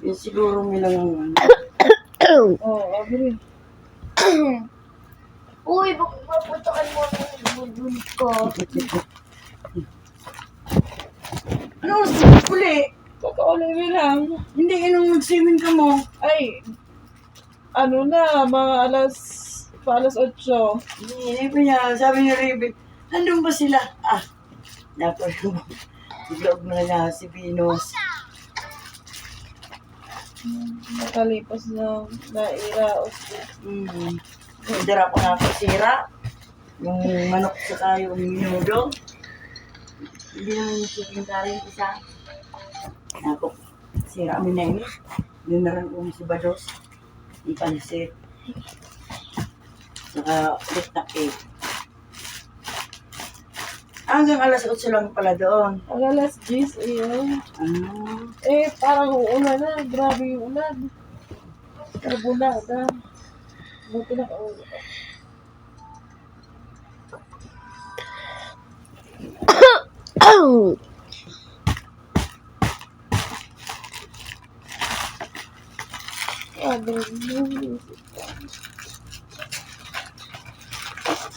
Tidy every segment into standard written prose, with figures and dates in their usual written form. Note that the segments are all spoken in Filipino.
Yun siguro nilang Abri. Uy, paputukan mo ng budun ko. ano, uli? Kakaulimi lang. Hindi, nung nag-swimming ka mo. Ay, ano na, mga alas 8. Hindi pa niya, sabi ni Ribbit, nandun ba sila? Napo yung vlog na niya si Venus. Nakalipas na naira. Dara ko na sira. Yung manok sa yung minudo. Hindi naman yung chicken curry yung isa. Ako, sira kami na yun. Yun na rin kung si Bados. Ipansit. Saka ulit na cake. Hanggang alas 8 lang pala doon. Ang alas 10, ayun. Ah. Parang uulan na. Grabe yung ulan. Karbonada. Buti na kaulan.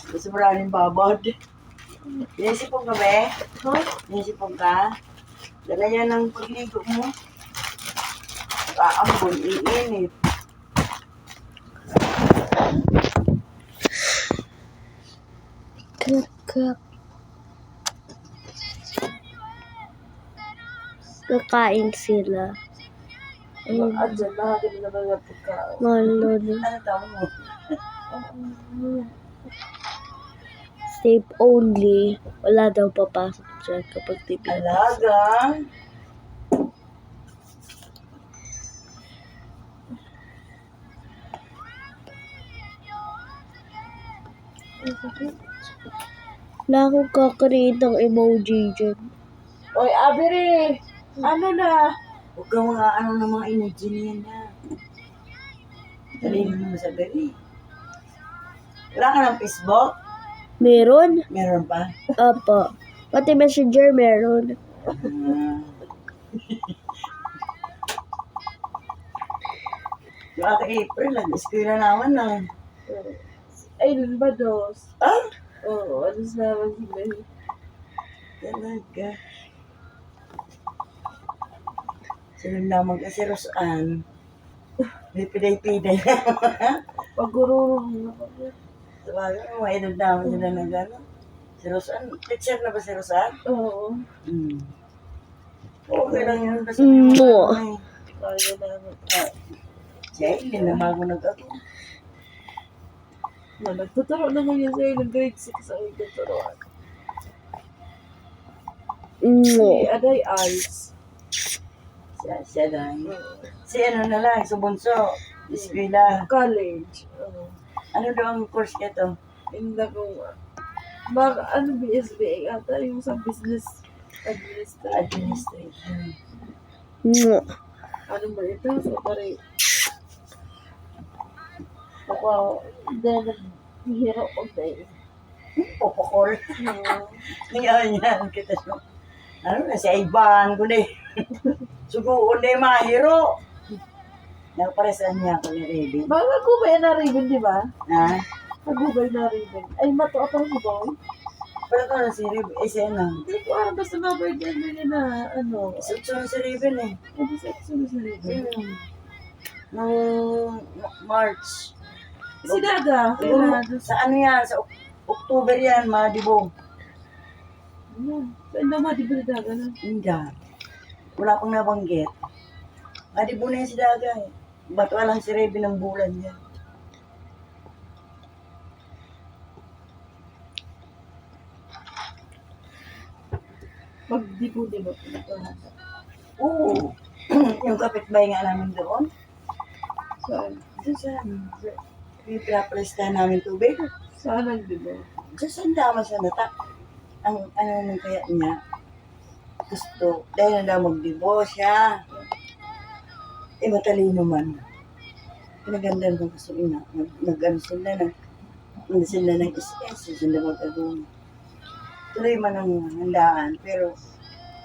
Gusto mo rin babad. Inisipong ka ba? Ha? Inisipong ka? Dala yan ang pagligo mo. Aambon, iinit. Kakak. Kakain sila. At dyan, lahat yung naman ng pagkain. Malod. Ano tawag mo? Safe only. Wala daw papasok dyan kapag tipid. Alaga. Wala akong kakreate ng emoji dyan. Oy, Abiri! Ano na? Huwag kang mga ano ng mga emoji niya na. Dalhin mo sa gari. Wala ka ng Facebook? Meron? Meron pa? Apo. Pati messenger meron. Yung ate April, nag-eskwela naman na. Ay, ba dos? Oo, alas naman sila. Talaga. Sila naman kasi Rosan. May piday-piday na. Pagururong na kami. Tawagan mo, may edad naman sila na gano'n. Si Rosan, teacher na ba si Rosan? Oo. Okay lang yun. Basta Mo. Kaya naman. Siya, hindi na bago nag-ako. Nagtuturo na ngayon sa'yo ng grade 6 ang ituturoan. Mo. Si Aday Eyes. Siya lang. Si ano na lang, subunso. Eskwela. College. Ano daw ang course niya to? Hindi ko BSBA ata yung sa business Administration. Mo. Ano ba ito? So, pare. Wow. Then, hero of day. Popokol. Ngayon yan, kita siya. Ano na, si Ivan ko na eh. Suguon na yung mga hero. Nagparesan niya ako ni Rebe. Mga gubay na ribbon, di ba? Ha? Nagubay na ribbon. Ay, mato ako mo ba? Pero ito na si Rebe, eh siya na. Hindi ko alam basta mga birthday nila na ano. Sutso na si Rebe eh. Hindi sa exo sa ribbon. Noong March. Si Dada. Sa ano yan, sa October yan, Madibo. Saan naman di ba si Dada na? Hindi. Wala pang nabanggit. Madibo na yan si Daga eh. Ba't walang si Rebe ng bulan yan? Pag-dipo, di ba? Pinagkahan. Oo. Yung kapitbahay nga namin doon. Saan? Doon sa pinaprestahan namin tubig. Saan ang di ba? Diyan sa dama sa nata. Ang ano nung kaya niya, gusto, dahil na daw magdibo siya. Eh, matalino man. Pinagandaan ko gusto ina. Nag-ano sila ng SS, sila mag-agong. Tuloy man ang handaan, pero